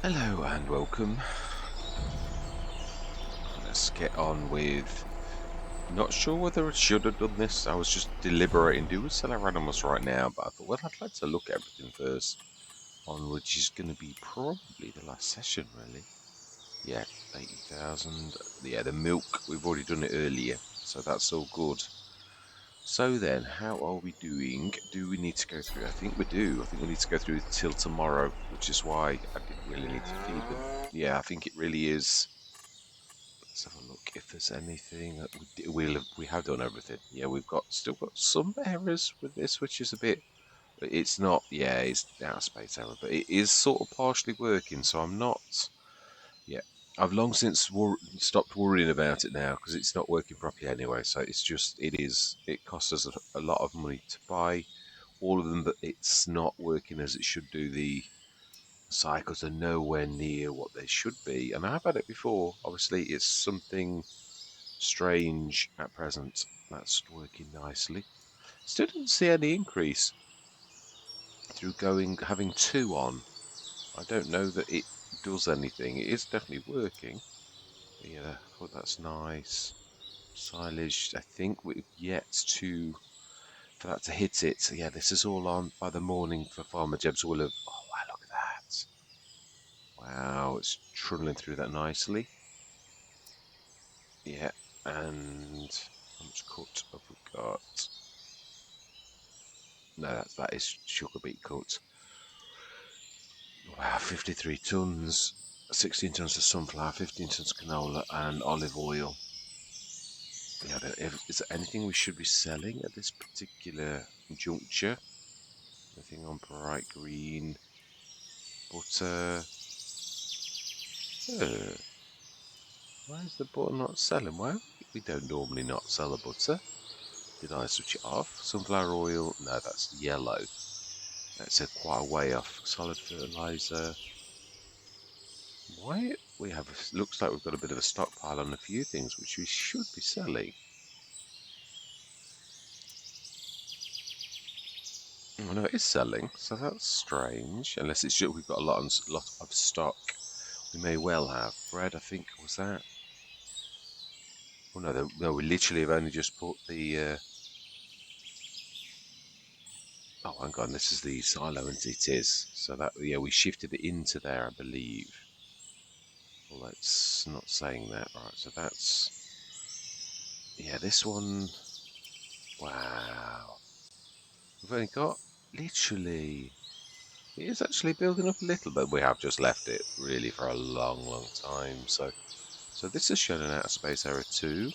Hello and welcome. Let's get on with. Not sure whether I should have done this. I was just deliberating. Do we sell our animals right now? But I thought, well, I'd like to look at everything first. On which is going to be probably the last session, really. Yeah, 80,000. Yeah, the milk, we've already done it earlier. So that's all good. So then, how are we doing? Do we need to go through? I think we do. I think we need to go through till tomorrow, which is why I didn't really need to feed them. Yeah, I think it really is. Let's have a look if there's anything that we have done everything. Yeah, we've still got some errors with this, which is a bit. It's not. Yeah, it's outer space error, but it is sort of partially working. So I'm not. Yeah, I've long since stopped worrying about it now because it's not working properly anyway. So it's just it is. It costs us a lot of money to buy all of them, but it's not working as it should do. The cycles are nowhere near what they should be, and I've had it before. Obviously, it's something strange at present. That's working nicely. Still didn't see any increase through having two on. I don't know that it does anything. It is definitely working. Yeah, I thought that's nice. Silage, I think we've yet for that to hit it. So yeah, this is all on by the morning for Farmer Jebs will have. Oh wow, look at that! Wow, it's trundling through that nicely. Yeah, and how much cut have we got? No, that is sugar beet cut. Wow, 53 tons, 16 tons of sunflower, 15 tons of canola, and olive oil. Yeah, is there anything we should be selling at this particular juncture? Anything on bright green? Butter? Why is the butter not selling? Well, we don't normally not sell the butter. Did I switch it off? Sunflower oil? No, that's yellow. That's quite a way off. Solid fertilizer. Why we have looks like we've got a bit of a stockpile on a few things which we should be selling. Oh no, it is selling, so that's strange. Unless it's just we've got a lot of stock. We may well have bread. I think was that. Oh no, no, we literally have only just put the. Oh, hang on, this is the silo, and it is. So that yeah, we shifted it into there, I believe. Well, that's not saying that, right? So that's yeah, this one. Wow, we've only got literally. It is actually building up a little, but we have just left it really for a long, long time. So this is showing an outer space error too.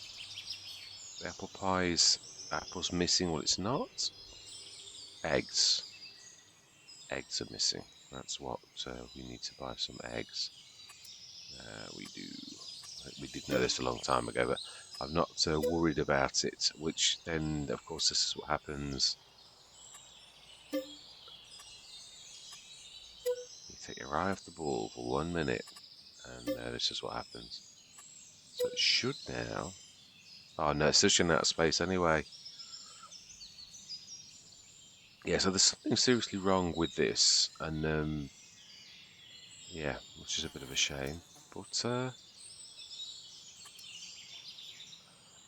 The apple pie's apple's missing. Well, it's not. Eggs. Eggs are missing. That's what we need to buy some eggs. We do. We did know this a long time ago, but I'm not worried about it. Which then, of course, this is what happens. You take your eye off the ball for 1 minute, and this is what happens. So it should now. Oh no, it's just out of space anyway. Yeah, so there's something seriously wrong with this, and yeah, which is a bit of a shame. But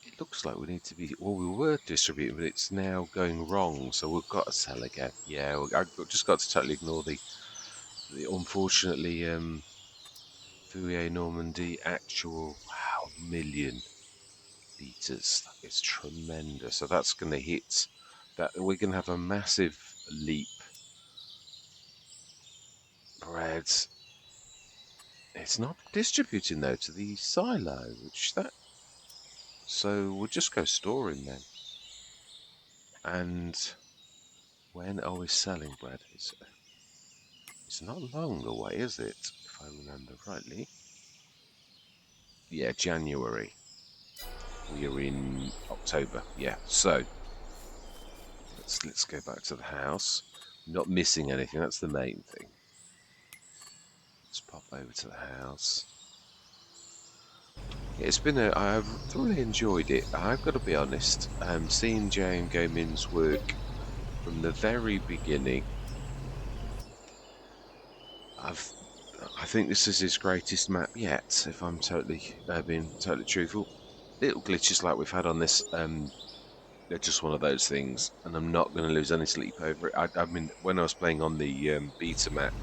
it looks like we need to be. Well, we were distributing, but it's now going wrong, so we've got to sell again. Yeah, I've just got to totally ignore the unfortunately Vouilly Normandy actual. Wow, million litres. That is tremendous. So that's going to hit. That we're going to have a massive leap. Bread. It's not distributing though to the silo, which that. So we'll just go storing then. And when are we selling bread? It's not long away, is it? If I remember rightly. Yeah, January. We are in October. Yeah. So let's go back to the house. Not missing anything. That's the main thing. Let's pop over to the house. It's been I've thoroughly enjoyed it. I've got to be honest. Seeing JMGaming's work from the very beginning, I've I think this is his greatest map yet, if I'm being totally truthful. Little glitches like we've had on this, they're just one of those things, and I'm not going to lose any sleep over it. I mean, when I was playing on the beta map,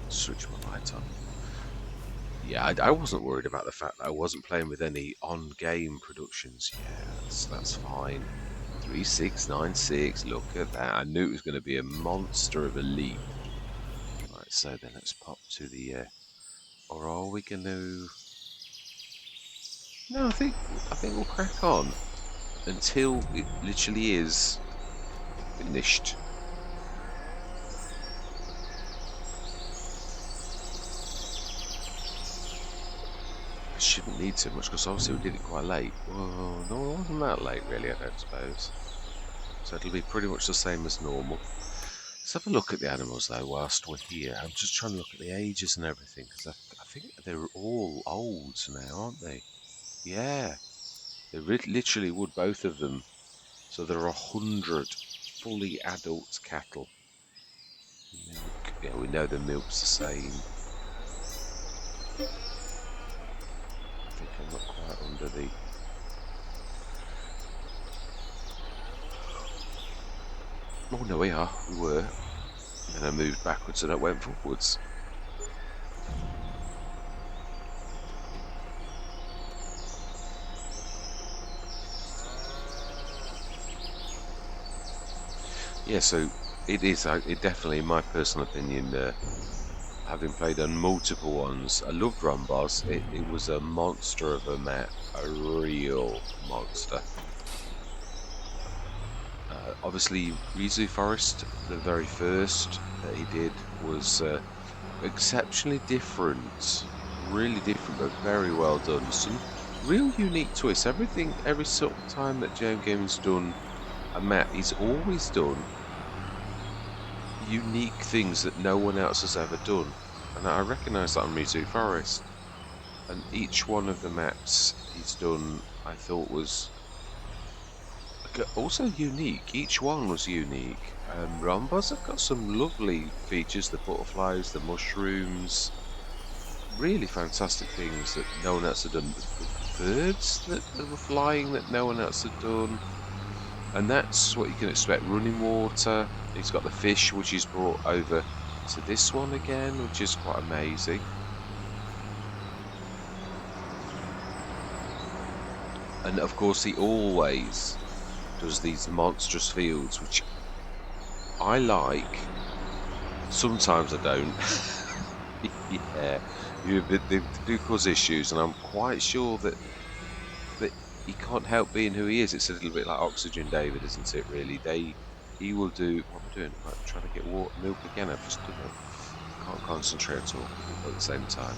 switch my light on. Yeah, I wasn't worried about the fact that I wasn't playing with any on-game productions. Yeah, that's fine. 3696, look at that. I knew it was going to be a monster of a leap. Right, so then let's pop to the... or are we going to... No, I think we'll crack on until it literally is finished. I shouldn't need too much because obviously we did it quite late. Well, no, it wasn't that late really, I don't suppose. So it'll be pretty much the same as normal. Let's have a look at the animals though whilst we're here. I'm just trying to look at the ages and everything because I think they're all old now, aren't they? Yeah, they literally would, both of them. So there are 100 fully adult cattle. Milk. Yeah, we know the milk's the same. I think I'm not quite under the... Oh no, we are. We were. And then I moved backwards and I went forwards. Yeah, so it is. It definitely, in my personal opinion, having played on multiple ones, I loved Rumboz. It was a monster of a map, a real monster. Obviously, Rizu Forest, the very first that he did, was exceptionally different, really different, but very well done. Some real unique twists. Every sort of time that JMGaming's done a map, he's always done unique things that no one else has ever done. And I recognise that on Rizu Forest. And each one of the maps he's done, I thought was also unique. Each one was unique. Rhombus have got some lovely features, the butterflies, the mushrooms, really fantastic things that no one else had done. The birds that were flying that no one else had done. And that's what you can expect. Running water. He's got the fish, which he's brought over to this one again, which is quite amazing. And of course, he always does these monstrous fields, which I like. Sometimes I don't. Yeah, they do cause issues, and I'm quite sure that he can't help being who he is. It's a little bit like Oxygen David, isn't it? Really, he will do. What am I doing? I'm trying to get milk again. I've just done it. Can't concentrate on talking at the same time.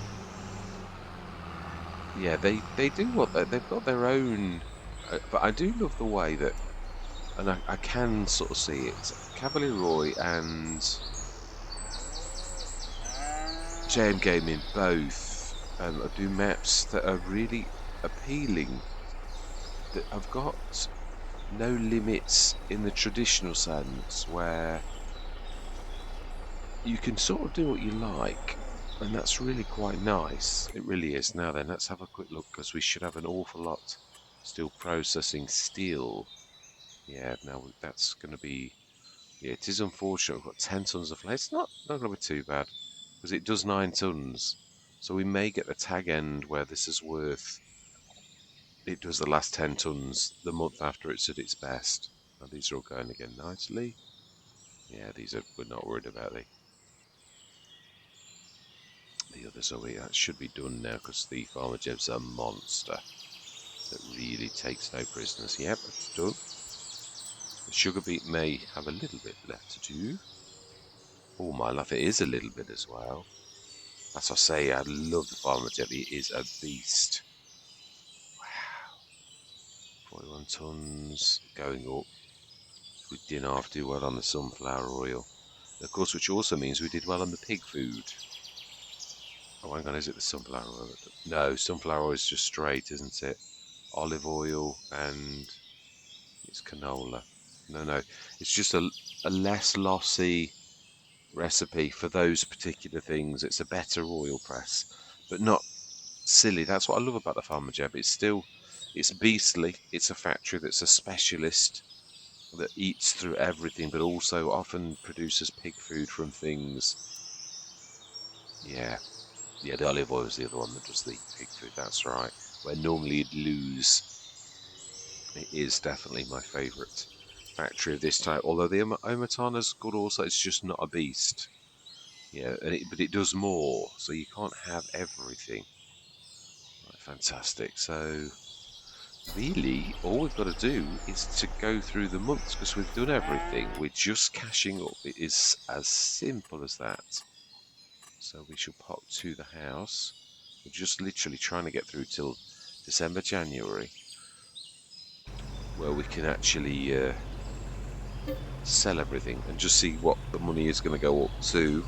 Yeah, they do what they've got their own. But I do love the way that, and I can sort of see it. Cavalier Roy and JMGaming both do maps that are really appealing, that have got no limits in the traditional sense, where you can sort of do what you like, and that's really quite nice. It really is. Now then, let's have a quick look, because we should have an awful lot still processing steel. Yeah, now that's going to be... Yeah, it is unfortunate. We've got 10 tons of flesh. It's not going to be too bad, because it does 9 tons. So we may get the tag end where this is worth... It does the last 10 tons the month after it's at its best. Now these are all going again nicely. Yeah, we're not worried about the others over here. That should be done now, because the Farmer Jeb's a monster that really takes no prisoners. Yep, that's done. The sugar beet may have a little bit left to do. Oh my life, it is a little bit as well. As I say, I love the Farmer Jeb. He is a beast. Wow. 41 tons going up. We didn't half do well on the sunflower oil. And of course, which also means we did well on the pig food. Oh, hang on, is it the sunflower oil? No, sunflower oil is just straight, isn't it? Olive oil and it's canola. No, it's just a less lossy recipe for those particular things. It's a better oil press, but not silly. That's what I love about the Farmer Jab. It's beastly. It's a factory that's a specialist that eats through everything, but also often produces pig food from things. Yeah, the olive oil is the other one that does the pig food. That's right. Where normally you'd lose, it is definitely my favourite factory of this type. Although the Omatana's good also, it's just not a beast. Yeah, but it does more, so you can't have everything. Right, fantastic. So really, all we've got to do is to go through the months because we've done everything. We're just cashing up. It is as simple as that. So we shall pop to the house. We're just literally trying to get through till December, January, where we can actually sell everything and just see what the money is going to go up to.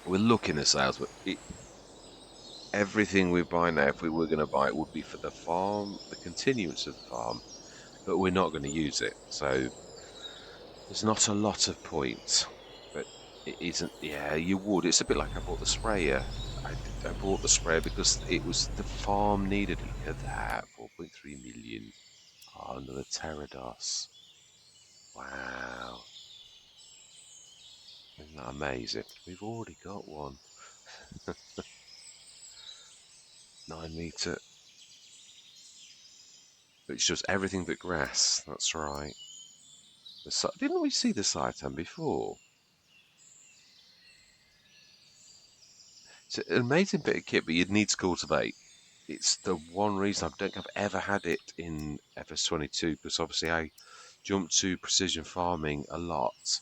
We're looking at sales, but everything we buy now, if we were going to buy it, would be for the farm, the continuance of the farm, but we're not going to use it. So there's not a lot of point, but it isn't. Yeah, you would. It's a bit like I bought the sprayer. I bought the sprayer because it was the farm needed it. Look at that, 4.3 million. Oh, another Pterodos. Wow, isn't that amazing? We've already got one. 9 meter. It's just everything but grass. That's right. Didn't we see the Saitan before? It's an amazing bit of kit, but you'd need to cultivate. It's the one reason I don't think I've ever had it in FS22 because obviously I jumped to precision farming a lot,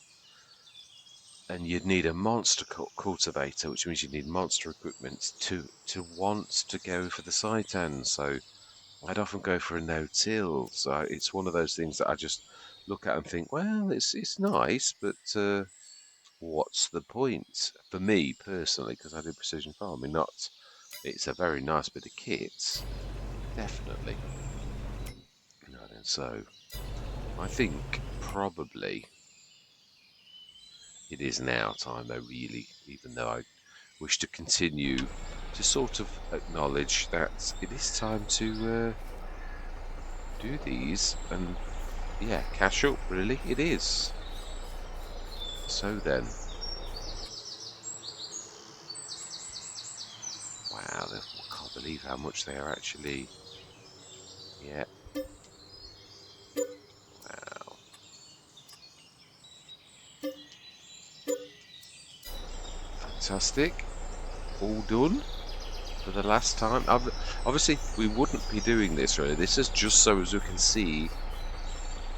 and you'd need a monster cultivator, which means you need monster equipment to want to go for the Saitan. So I'd often go for a no-till. So it's one of those things that I just look at and think, well, it's nice, but what's the point for me personally? Because I do precision farming, not. It's a very nice bit of kit, definitely. No, then so I think probably it is now time, though. Really, even though I wish to continue to sort of acknowledge that it is time to do these and yeah, cash up. Really, it is. So then, wow, I can't believe how much they are actually. Yeah, wow, fantastic. All done for the last time. Obviously, we wouldn't be doing this really. This is just so as we can see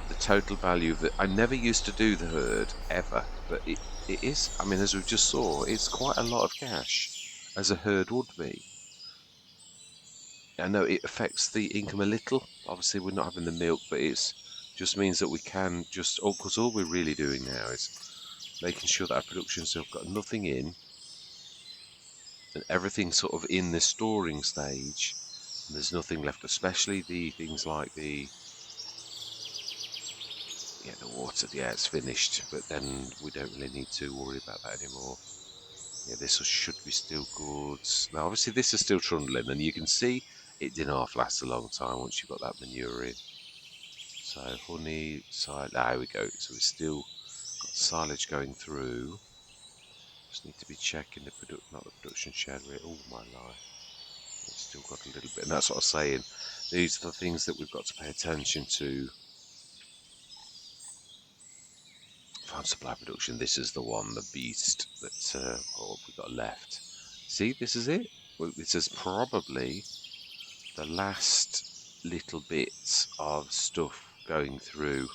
the total value of it. I never used to do the herd ever, but it is. I mean, as we just saw, it's quite a lot of cash, as a herd would be. I know it affects the income a little. Obviously, we're not having the milk, but it's just means that we can just. Oh, because all we're really doing now is making sure that our productions have got nothing in and everything's sort of in the storing stage. And there's nothing left, especially the things like the water. Yeah, it's finished, but then we don't really need to worry about that anymore. Yeah, this should be still good. Now, obviously, this is still trundling, and you can see it didn't half last a long time once you've got that manure in. So, honey, silage, there we go. So, we've still got silage going through. Just need to be checking not the production shed rate. Oh, my life. It's still got a little bit, and that's what I was saying. These are the things that we've got to pay attention to. Farm supply production. This is the one, the beast that what have we got left? See, this is it. This is probably the last little bits of stuff going through.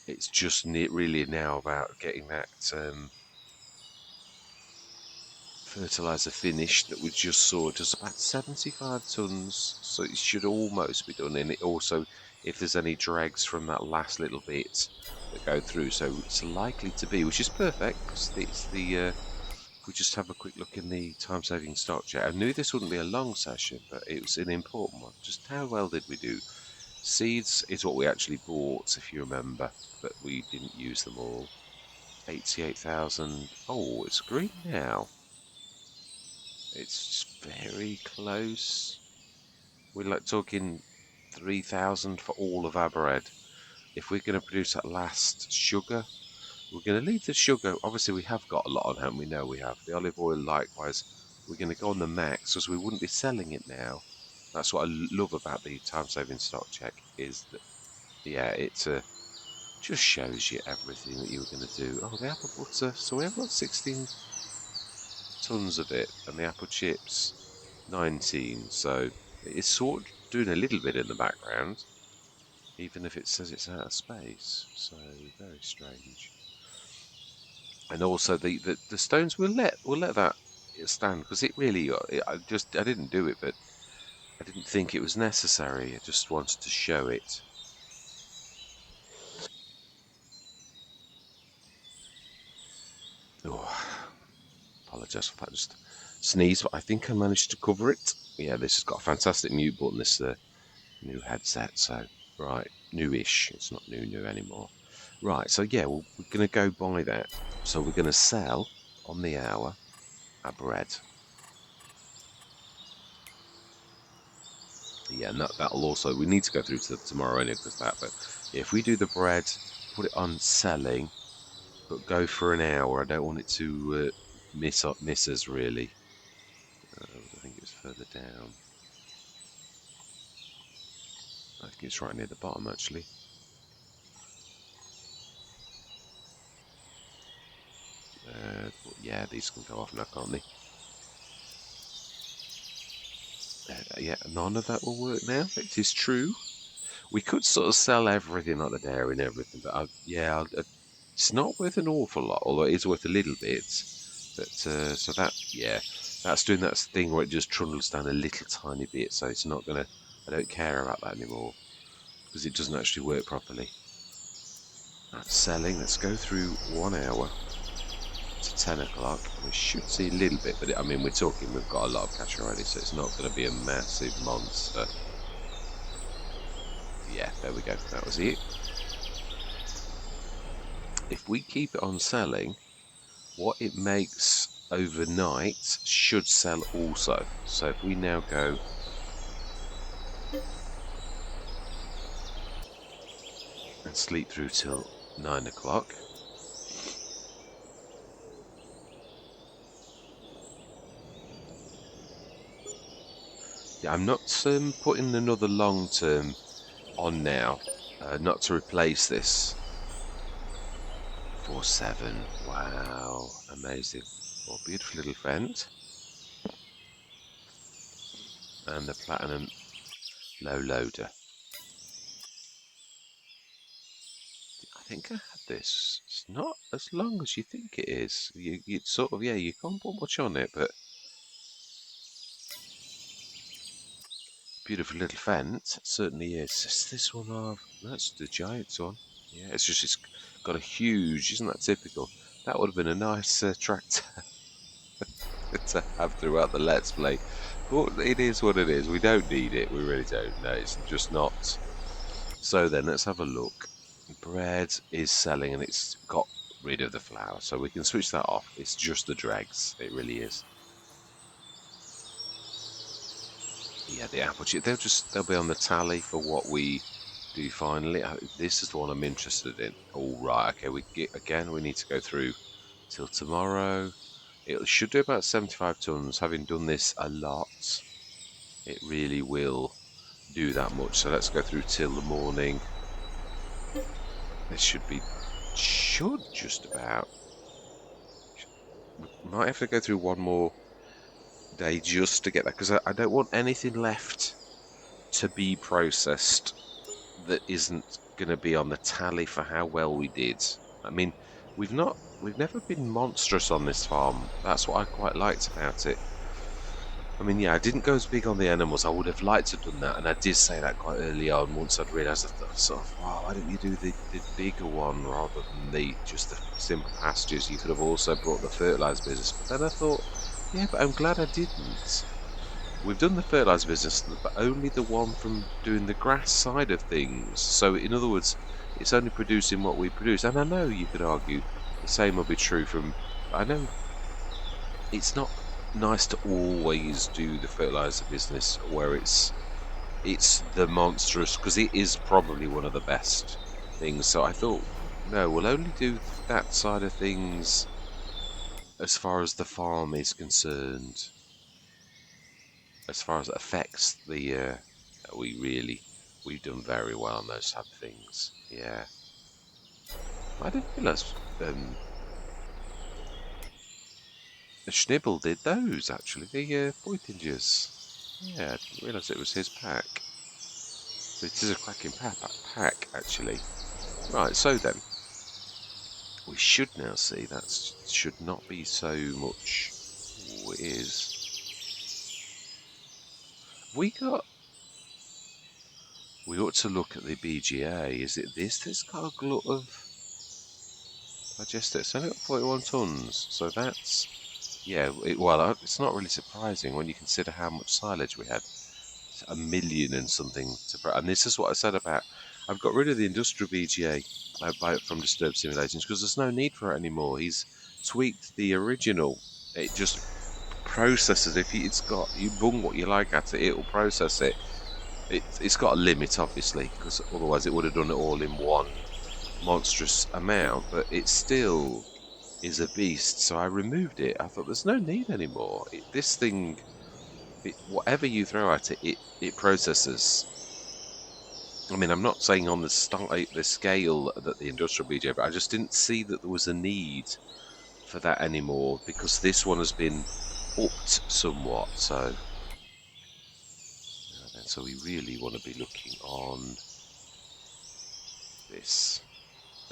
It's just really now about getting that fertilizer finished that we just saw. Just about 75 tons, so it should almost be done. And it also, if there's any dregs from that last little bit that go through, so it's likely to be, which is perfect because it's the. If we just have a quick look in the time-saving stock chat, I knew this wouldn't be a long session, but it was an important one. Just how well did we do? Seeds is what we actually bought, if you remember, but we didn't use them all. 88,000. Oh, it's green now. It's very close. We're like talking 3,000 for all of our bread. If we're going to produce that last sugar, we're going to leave the sugar. Obviously, we have got a lot on hand. We know we have. The olive oil, likewise. We're going to go on the max because we wouldn't be selling it now. That's what I love about the time-saving stock check is that, yeah, it's just shows you everything that you were going to do. Oh, the apple butter. So we have got 16 tons of it, and the apple chips, 19. So it's sort of doing a little bit in the background, even if it says it's out of space. So very strange. And also the stones, we'll let that stand because it really I didn't do it, but I didn't think it was necessary. I just wanted to show it. Oh, apologise for that. Just sneeze, but I think I managed to cover it. Yeah, this has got a fantastic mute button. This new headset. So right, newish. It's not new anymore. Right. So yeah, we're going to go buy that. So we're going to sell on the hour our bread. Yeah, and that'll also, we need to go through to tomorrow anyway because that, but if we do the bread, put it on selling, but go for an hour, I don't want it to miss us really. I think it's further down. I think it's right near the bottom actually. Yeah, these can go off now, can't they? Yeah, none of that will work now. It is true. We could sort of sell everything like the dairy and everything, but it's not worth an awful lot, although it is worth a little bit. But so that, yeah, that's doing that thing where it just trundles down a little tiny bit. So it's not gonna. I don't care about that anymore because it doesn't actually work properly. That's selling. Let's go through 1 hour to 10 o'clock. We should see a little bit, but I mean, we're talking. We've got a lot of cash already, so it's not going to be a massive monster. Yeah, there we go. That was it. If we keep it on selling, what it makes overnight should sell also. So if we now go and sleep through till 9 o'clock, yeah, I'm not putting another long term on now, not to replace this. 4.7, wow, amazing. Well, beautiful little vent, and the platinum low loader. I think I had this. It's not as long as you think it is. You sort of, yeah, you can't put much on it, but beautiful little vent. It certainly is. Is this one of? That's the Giants one. Yeah, it's got a huge. Isn't that typical? That would have been a nice tractor to have throughout the Let's Play. But it is what it is. We don't need it. We really don't. No, it's just not. So then, let's have a look. Bread is selling, and it's got rid of the flour, so we can switch that off. It's just the dregs. It really is. Yeah, the apple chip. They'll be on the tally for what we do finally. This is the one I'm interested in. All right, okay. We need to go through till tomorrow. It should do about 75 tons. Having done this a lot, it really will do that much. So let's go through till the morning. This should just about. We might have to go through one more day just to get that because I don't want anything left to be processed that isn't going to be on the tally for how well we did. I mean, we've never been monstrous on this farm. That's what I quite liked about it. I mean, yeah, I didn't go as big on the animals. I would have liked to have done that, and I did say that quite early on. Once I'd realised, I thought, sort of, wow, why didn't you do the bigger one rather than just the simple pastures? You could have also brought the fertiliser business. But then I thought, yeah, but I'm glad I didn't we've done the fertilizer business, but only the one from doing the grass side of things. So in other words, it's only producing what we produce. And I know you could argue the same will be true from. I know it's not nice to always do the fertilizer business where it's the monstrous, because it is probably one of the best things. So I thought, no, we'll only do that side of things as far as the farm is concerned. As far as it affects the, we've done very well on those type of things. Yeah, I didn't realise the Schnibble did those actually. The Voitingers. Yeah, I didn't realise it was his pack. So it is a cracking pack actually. Right, so then we should now see that should not be so much. Ooh, it is. We got. We ought to look at the BGA. Is it this that's got a glut of digester? It's only got 41 tons, so that's yeah. Well, it's not really surprising when you consider how much silage we had. It's 1 million and something to. And this is what I said about. I've got rid of the industrial BGA from Disturbed Simulations because there's no need for it anymore. He's tweaked the original. It just processes. It's got you bung what you like at it, it'll process it. It's got a limit, obviously, because otherwise it would have done it all in one monstrous amount. But it still is a beast. So I removed it. I thought there's no need anymore. This thing, whatever you throw at it, it processes. I mean, I'm not saying on the scale that the industrial BJ, but I just didn't see that there was a need for that anymore because this one has been upped somewhat. So we really want to be looking on this.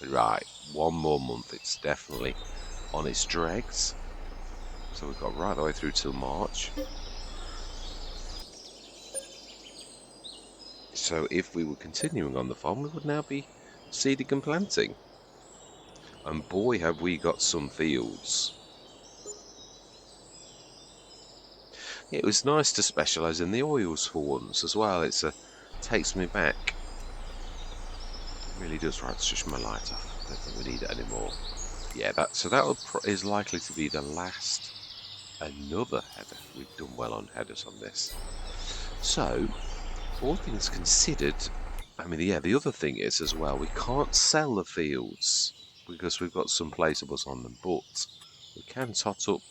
Right, one more month. It's definitely on its dregs. So we've got right the way through till March. So if we were continuing on the farm, we would now be seeding and planting. And boy, have we got some fields. It was nice to specialise in the oils for once as well. Takes me back. It really does. Right, shush my light off. I don't think we need it anymore. Yeah, that is likely to be the last. Another header. We've done well on headers on this. So, all things considered, I mean, yeah, the other thing is as well, we can't sell the fields because we've got some placeables on them, but we can tot up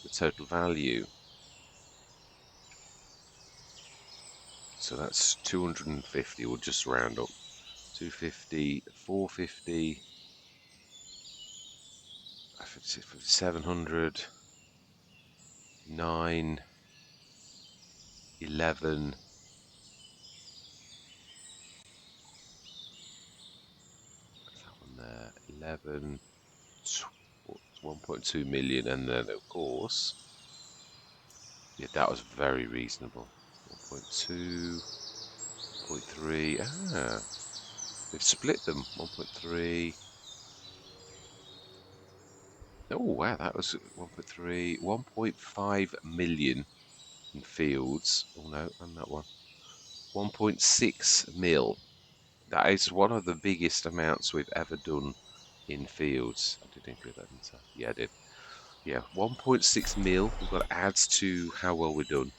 the total value. So that's 250, we'll just round up. 250, 450, 700, 9, 11. That one there, 11, 1.2 million, and then of course, yeah, that was very reasonable. 1.2, 1.3. They've split them. 1.3. Oh wow, that was 1.3, 1.5 million in fields. Oh no, and that one. 1.6 mil. That is one of the biggest amounts we've ever done in fields. I did include that, didn't I? Yeah, I did. Yeah, 1.6 mil. We've got adds to how well we're done.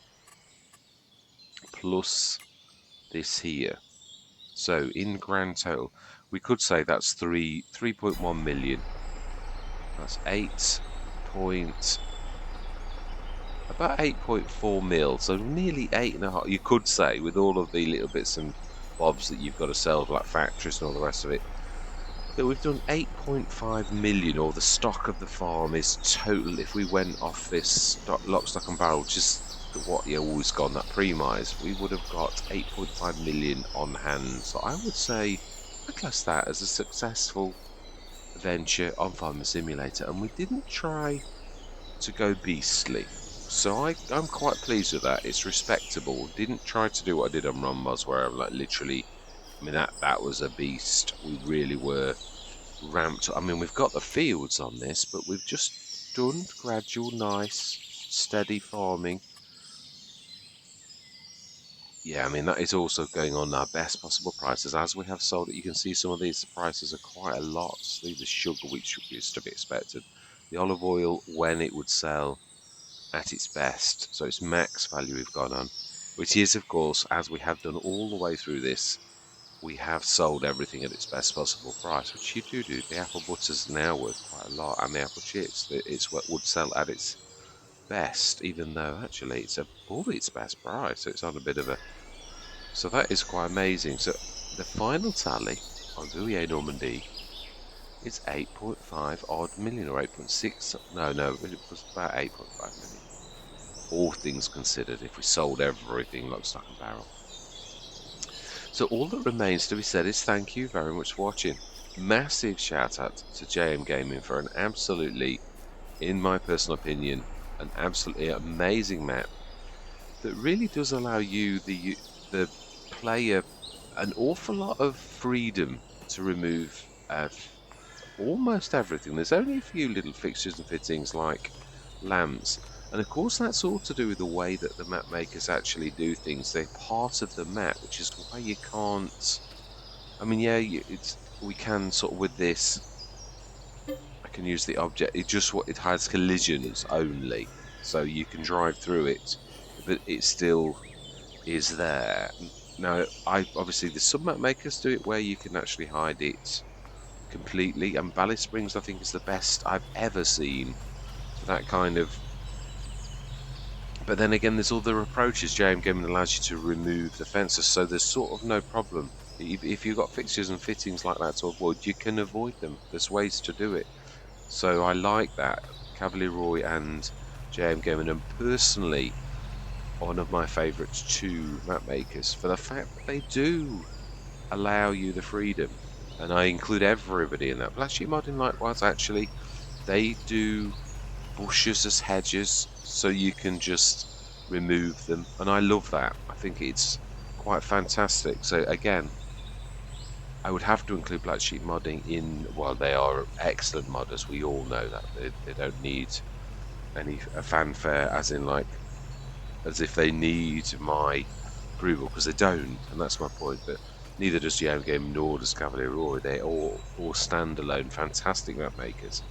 Plus this here. So in grand total, we could say that's 3.1 million. That's about 8.4 mil. So nearly 8.5. You could say with all of the little bits and bobs that you've got to sell, like factories and all the rest of it, that we've done 8.5 million, or the stock of the farm is total. If we went off this lock, stock and barrel, just what you always got on that premise, we would have got 8.5 million on hand. So I would say I class that as a successful venture on Farmer Simulator, and we didn't try to go beastly. So I'm quite pleased with that. It's respectable. Didn't try to do what I did on Ronmos, where I'm like literally, I mean that was a beast. We really were ramped up. I mean, we've got the fields on this, but we've just done gradual, nice, steady farming. yeah, I mean, that is also going on our best possible prices. As we have sold it, you can see some of these prices are quite a lot. See the sugar, which is to be expected. The olive oil, when it would sell at its best. So it's max value we've gone on, which is, of course, as we have done all the way through this, we have sold everything at its best possible price, which you do. The apple butter's now worth quite a lot, and the apple chips, it's what would sell at its best, even though actually it's above its best price. So it's on a bit of a... So that is quite amazing. So the final tally on Vouilly Normandy is 8.5 odd million, or 8.6. No, it was about 8.5 million. All things considered, if we sold everything like stock and barrel. So all that remains to be said is thank you very much for watching. Massive shout out to JMGaming for an absolutely, in my personal opinion, an absolutely amazing map that really does allow you, the player, an awful lot of freedom to remove almost everything. There's only a few little fixtures and fittings like lamps, and of course that's all to do with the way that the map makers actually do things. They're part of the map, which is why you can't... I mean, yeah, it's, we can sort of with this, I can use the object, it has collisions only, so you can drive through it, but it still is there. Now, I obviously the some map makers do it where you can actually hide it completely, and Valley Springs I think is the best I've ever seen for that kind of... But then again, there's other approaches. JMGaming allows you to remove the fences, so there's sort of no problem. If you've got fixtures and fittings like that to avoid, you can avoid them. There's ways to do it. So I like that. Cavalier Roy and JMGaming, and personally, one of my favourite two map makers for the fact that they do allow you the freedom. And I include everybody in that. Black Sheep Modding likewise, actually, they do bushes as hedges, so you can just remove them, and I love that. I think it's quite fantastic. So again, I would have to include Black Sheep Modding in... Well, they are excellent modders, we all know that. They don't need any fanfare, as in like, as if they need my approval, because they don't, and that's my point. But neither does JMGame nor does Cavalier Roy. They're all standalone fantastic map makers.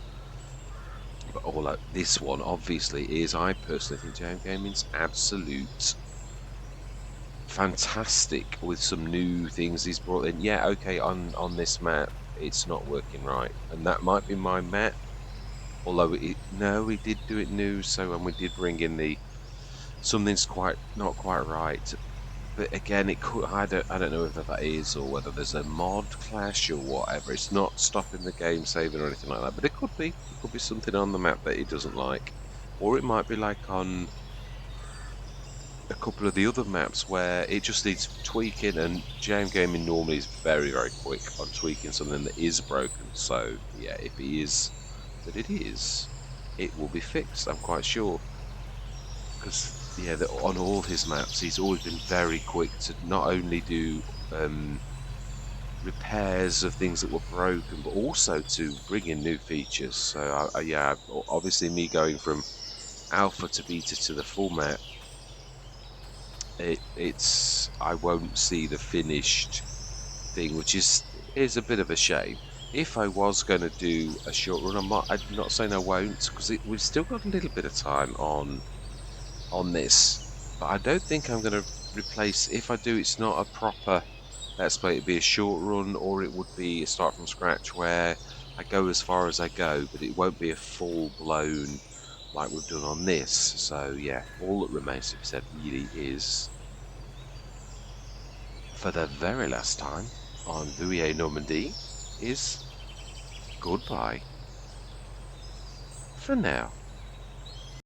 But all this one obviously is, I personally think JMGaming's absolute fantastic with some new things he's brought in. Yeah, okay, on this map it's not working right, and that might be my map. Although no, we did do it new, so, and we did bring in the something's quite not quite right. But again, it could, I don't know whether that is, or whether there's a mod clash or whatever. It's not stopping the game saving or anything like that, but it could be. It could be something on the map that he doesn't like, or it might be like on a couple of the other maps where it just needs tweaking. And JMGaming normally is very, very quick on tweaking something that is broken. So yeah, if it is that it will be fixed, I'm quite sure, because yeah, on all his maps, he's always been very quick to not only do repairs of things that were broken, but also to bring in new features. So yeah, obviously me going from alpha to beta to the full map, it's I won't see the finished thing, which is a bit of a shame. If I was going to do a short run, I'm not saying I won't, because we've still got a little bit of time on this, but I don't think I'm going to replace... If I do, it's not a proper let's play. It'd be a short run, or it would be a start from scratch where I go as far as I go, but it won't be a full blown like we've done on this. So yeah, all that remains to be said really is, for the very last time on Vouilly Normandy, is goodbye for now.